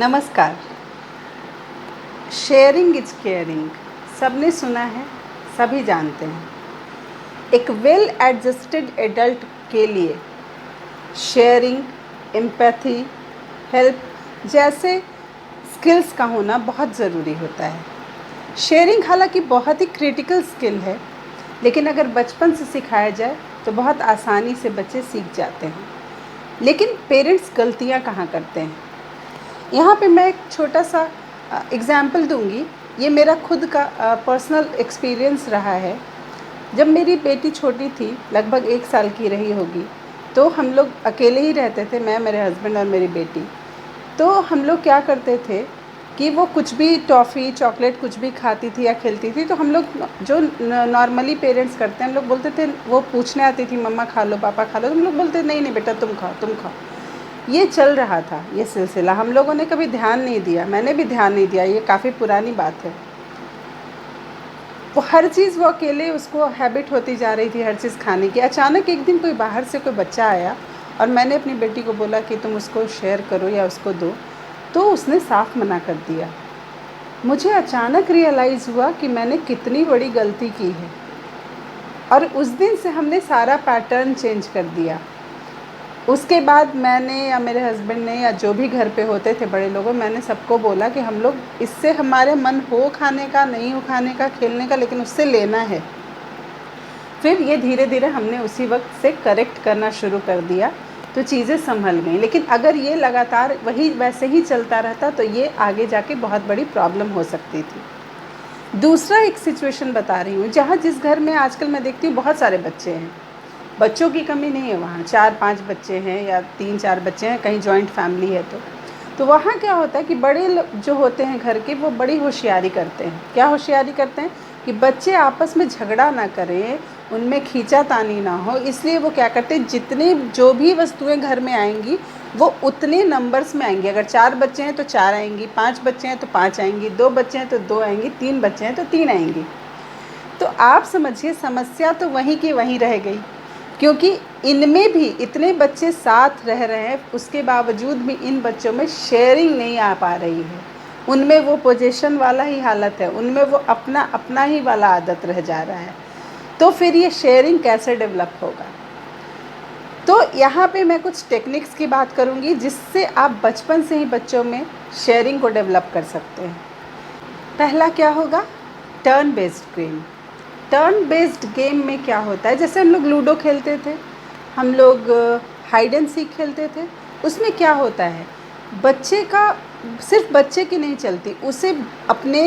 नमस्कार। Sharing is caring सबने सुना है, सभी जानते हैं। एक वेल एडजस्टेड एडल्ट के लिए शेयरिंग, एम्पैथी, हेल्प जैसे स्किल्स का होना बहुत ज़रूरी होता है। शेयरिंग हालांकि बहुत ही क्रिटिकल स्किल है, लेकिन अगर बचपन से सिखाया जाए तो बहुत आसानी से बच्चे सीख जाते हैं। लेकिन पेरेंट्स गलतियाँ कहाँ करते हैं? यहाँ पे मैं एक छोटा सा एग्ज़ाम्पल दूँगी। ये मेरा खुद का पर्सनल एक्सपीरियंस रहा है। जब मेरी बेटी छोटी थी, लगभग 1 साल की रही होगी, तो हम लोग अकेले ही रहते थे, मैं, मेरे हस्बैंड और मेरी बेटी। तो हम लोग क्या करते थे कि वो कुछ भी टॉफ़ी, चॉकलेट कुछ भी खाती थी या खेलती थी, तो हम लोग जो नॉर्मली पेरेंट्स करते हैं, हम लोग बोलते थे, वो पूछने आती थी, मम्मा खा लो, पापा खा लो, तो हम लोग बोलते नहीं नहीं बेटा तुम खाओ, तुम खाओ। ये चल रहा था, ये सिलसिला हम लोगों ने कभी ध्यान नहीं दिया, मैंने भी ध्यान नहीं दिया, ये काफ़ी पुरानी बात है। वो हर चीज़ वो अकेले, उसको हैबिट होती जा रही थी हर चीज़ खाने की। अचानक एक दिन कोई बाहर से कोई बच्चा आया और मैंने अपनी बेटी को बोला कि तुम उसको शेयर करो या उसको दो, तो उसने साफ मना कर दिया। मुझे अचानक रियलाइज़ हुआ कि मैंने कितनी बड़ी गलती की है, और उस दिन से हमने सारा पैटर्न चेंज कर दिया। उसके बाद मैंने या मेरे हस्बैंड ने या जो भी घर पे होते थे बड़े लोग, मैंने सबको बोला कि हम लोग इससे, हमारे मन हो खाने का, नहीं हो खाने का, खेलने का, लेकिन उससे लेना है। फिर ये धीरे धीरे हमने उसी वक्त से करेक्ट करना शुरू कर दिया, तो चीज़ें संभल गई। लेकिन अगर ये लगातार वही वैसे ही चलता रहता तो ये आगे जाके बहुत बड़ी प्रॉब्लम हो सकती थी। दूसरा एक सिचुएशन बता रही हूँ, जहाँ जिस घर में आजकल मैं देखती हूँ बहुत सारे बच्चे हैं, बच्चों की कमी नहीं है, वहाँ 4-5 बच्चे हैं या 3-4 बच्चे हैं, कहीं जॉइंट फैमिली है तो वहाँ क्या होता है कि बड़े जो होते हैं घर के, वो बड़ी होशियारी करते हैं। क्या होशियारी करते हैं कि बच्चे आपस में झगड़ा ना करें, उनमें खींचातानी ना हो, इसलिए वो क्या करते हैं, जितने जो भी वस्तुएं घर में आएंगी वो उतने नंबर्स में आएंगी। अगर 4 बच्चे हैं तो 4 आएंगी, 5 बच्चे हैं तो 5 आएंगी, 2 बच्चे हैं तो 2 आएंगी, 3 बच्चे हैं तो 3 आएंगी। तो आप समझिए, समस्या तो वहीं की वहीं रह गई, क्योंकि इनमें भी इतने बच्चे साथ रह रहे हैं, उसके बावजूद भी इन बच्चों में शेयरिंग नहीं आ पा रही है। उनमें वो पोजीशन वाला ही हालत है, उनमें वो अपना अपना ही वाला आदत रह जा रहा है। तो फिर ये शेयरिंग कैसे डेवलप होगा? तो यहाँ पे मैं कुछ टेक्निक्स की बात करूँगी, जिससे आप बचपन से ही बच्चों में शेयरिंग को डेवलप कर सकते हैं। पहला क्या होगा? Turn based game. Turn based game में क्या होता है, जैसे हम लोग लूडो खेलते थे, हम लोग हाइड एंड सीक खेलते थे, उसमें क्या होता है, बच्चे का, सिर्फ बच्चे की नहीं चलती, उसे अपने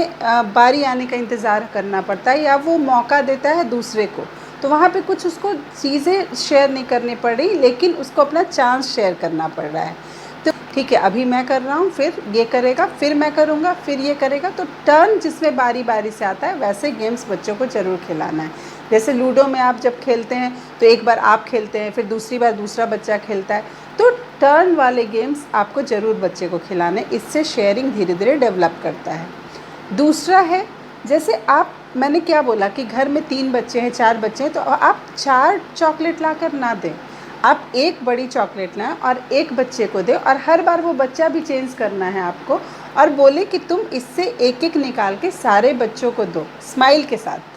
बारी आने का इंतज़ार करना पड़ता है, या वो मौका देता है दूसरे को। तो वहाँ पे कुछ उसको चीज़ें शेयर नहीं करनी पड़ रही, लेकिन उसको अपना चांस शेयर करना पड़ रहा है। तो ठीक है, अभी मैं कर रहा हूँ, फिर ये करेगा, फिर मैं करूँगा, फिर ये करेगा। तो टर्न जिसमें बारी बारी से आता है, वैसे गेम्स बच्चों को ज़रूर खिलाना है। जैसे लूडो में आप जब खेलते हैं तो एक बार आप खेलते हैं, फिर दूसरी बार दूसरा बच्चा खेलता है। तो टर्न वाले गेम्स आपको ज़रूर बच्चे को खिलाने, इससे शेयरिंग धीरे धीरे डेवलप करता है। दूसरा है, जैसे आप, मैंने क्या बोला कि घर में 3 बच्चे हैं, 4 बच्चे हैं, तो आप 4 चॉकलेट लाकर ना दें, आप एक बड़ी चॉकलेट लाएं और एक बच्चे को दें, और हर बार वो बच्चा भी चेंज करना है आपको, और बोले कि तुम इससे एक एक निकाल के सारे बच्चों को दो, स्माइल के साथ।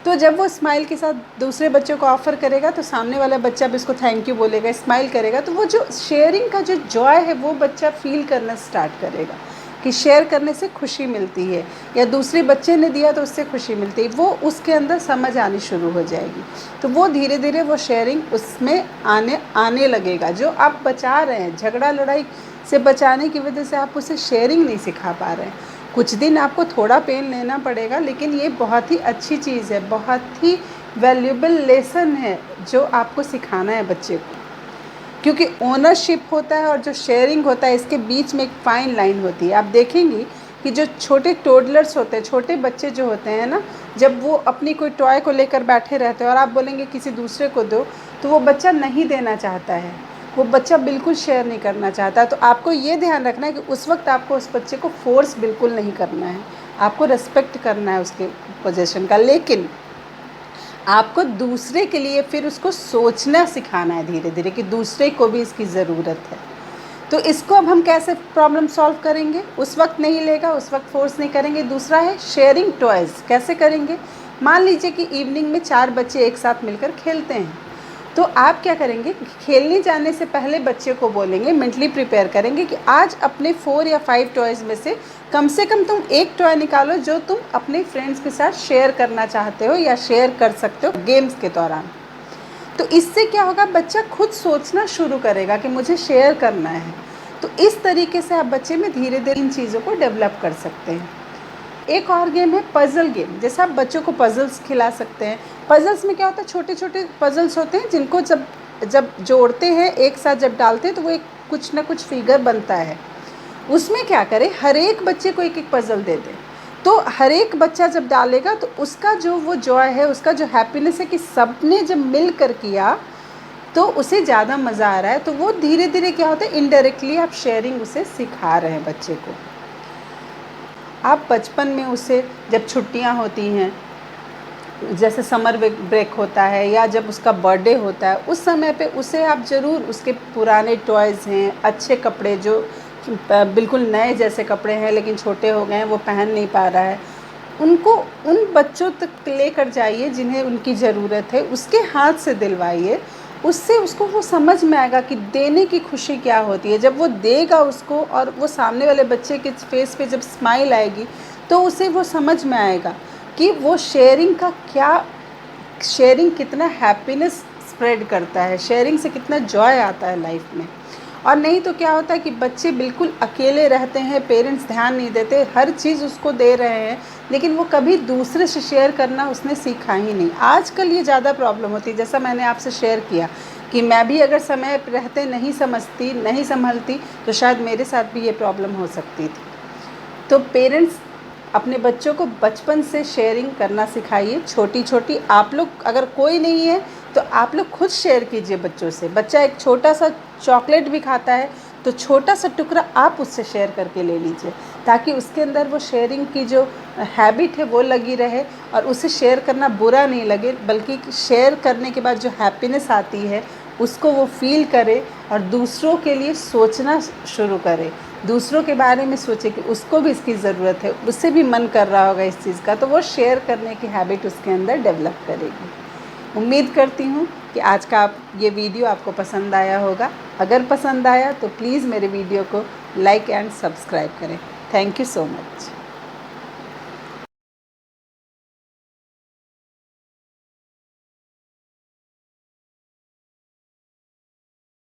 तो जब वो स्माइल के साथ दूसरे बच्चों को ऑफ़र करेगा, तो सामने वाला बच्चा भी उसको थैंक यू बोलेगा, स्माइल करेगा, तो वो जो शेयरिंग का जो जॉय है, वो बच्चा फील करना स्टार्ट करेगा कि शेयर करने से खुशी मिलती है, या दूसरे बच्चे ने दिया तो उससे खुशी मिलती है, वो उसके अंदर समझ आनी शुरू हो जाएगी। तो वो धीरे धीरे वो शेयरिंग उसमें आने लगेगा। जो आप बचा रहे हैं, झगड़ा लड़ाई से बचाने की वजह से आप उसे शेयरिंग नहीं सिखा पा रहे हैं। कुछ दिन आपको थोड़ा पेन लेना पड़ेगा, लेकिन ये बहुत ही अच्छी चीज़ है, बहुत ही वैल्यूएबल लेसन है जो आपको सिखाना है बच्चे को। क्योंकि ओनरशिप होता है और जो शेयरिंग होता है, इसके बीच में एक फ़ाइन लाइन होती है। आप देखेंगी कि जो छोटे टोडलर्स होते हैं, छोटे बच्चे जो होते हैं ना, जब वो अपनी कोई टॉय को लेकर बैठे रहते हैं और आप बोलेंगे किसी दूसरे को दो, तो वो बच्चा नहीं देना चाहता है, वो बच्चा बिल्कुल शेयर नहीं करना चाहता। तो आपको ये ध्यान रखना है कि उस वक्त आपको उस बच्चे को फोर्स बिल्कुल नहीं करना है, आपको रिस्पेक्ट करना है उसके पोजीशन का। लेकिन आपको दूसरे के लिए फिर उसको सोचना सिखाना है धीरे धीरे, कि दूसरे को भी इसकी ज़रूरत है। तो इसको अब हम कैसे प्रॉब्लम सॉल्व करेंगे? उस वक्त नहीं लेगा, उस वक्त फोर्स नहीं करेंगे। दूसरा है शेयरिंग टॉयज़। कैसे करेंगे? मान लीजिए कि इवनिंग में 4 बच्चे एक साथ मिलकर खेलते हैं, तो आप क्या करेंगे? खेलने जाने से पहले बच्चे को बोलेंगे, मेंटली प्रिपेयर करेंगे कि आज अपने 4 या 5 टॉयज़ में से कम तुम एक टॉय निकालो जो तुम अपने फ्रेंड्स के साथ शेयर करना चाहते हो या शेयर कर सकते हो गेम्स के दौरान। तो इससे क्या होगा? बच्चा खुद सोचना शुरू करेगा कि मुझे शेयर करना है। तो इस तरीके से आप बच्चे में धीरे धीरे इन चीज़ों को डेवलप कर सकते हैं। एक और गेम है पज़ल गेम। जैसे आप बच्चों को पज़ल्स खिला सकते हैं। पज़ल्स में क्या होता है? छोटे छोटे पज़ल्स होते हैं जिनको जब जोड़ते हैं, एक साथ जब डालते हैं तो वो एक कुछ ना कुछ फिगर बनता है। उसमें क्या करें? हर एक बच्चे को एक एक पज़ल दे दें। तो हर एक बच्चा जब डालेगा तो उसका जो वो जॉय है, उसका जो हैप्पीनेस है कि सबने जब मिल कर किया तो उसे ज़्यादा मज़ा आ रहा है, तो वो धीरे धीरे क्या होता है? इनडायरेक्टली आप शेयरिंग उसे सिखा रहे हैं बच्चे को। आप बचपन में उसे जब छुट्टियां होती हैं, जैसे समर ब्रेक होता है या जब उसका बर्थडे होता है, उस समय पे उसे आप ज़रूर उसके पुराने टॉयज़ हैं, अच्छे कपड़े जो बिल्कुल नए जैसे कपड़े हैं लेकिन छोटे हो गए हैं, वो पहन नहीं पा रहा है, उनको उन बच्चों तक लेकर जाइए जिन्हें उनकी ज़रूरत है, उसके हाथ से दिलवाइए। उससे उसको वो समझ में आएगा कि देने की खुशी क्या होती है। जब वो देगा उसको और वो सामने वाले बच्चे के फेस पे जब स्माइल आएगी तो उसे वो समझ में आएगा कि वो शेयरिंग कितना हैप्पीनेस स्प्रेड करता है, शेयरिंग से कितना जॉय आता है लाइफ में। और नहीं तो क्या होता है कि बच्चे बिल्कुल अकेले रहते हैं, पेरेंट्स ध्यान नहीं देते, हर चीज़ उसको दे रहे हैं लेकिन वो कभी दूसरे से शेयर करना उसने सीखा ही नहीं। आजकल ये ज़्यादा प्रॉब्लम होती है। जैसा मैंने आपसे शेयर किया कि मैं भी अगर समय रहते नहीं समझती, नहीं संभलती तो शायद मेरे साथ भी ये प्रॉब्लम हो सकती थी। तो पेरेंट्स अपने बच्चों को बचपन से शेयरिंग करना सिखाइए। छोटी छोटी, आप लोग अगर कोई नहीं है तो आप लोग खुद शेयर कीजिए बच्चों से। बच्चा एक छोटा सा चॉकलेट भी खाता है तो छोटा सा टुकड़ा आप उससे शेयर करके ले लीजिए, ताकि उसके अंदर वो शेयरिंग की जो हैबिट है वो लगी रहे और उसे शेयर करना बुरा नहीं लगे, बल्कि शेयर करने के बाद जो हैप्पीनेस आती है उसको वो फील करे और दूसरों के लिए सोचना शुरू करे, दूसरों के बारे में सोचे कि उसको भी इसकी ज़रूरत है, उससे भी मन कर रहा होगा इस चीज़ का, तो वो शेयर करने की हैबिट उसके अंदर डेवलप करेगी। उम्मीद करती हूँ कि आज का ये वीडियो आपको पसंद आया होगा। अगर पसंद आया तो प्लीज़ मेरे वीडियो को लाइक एंड सब्सक्राइब करें। Thank you so much.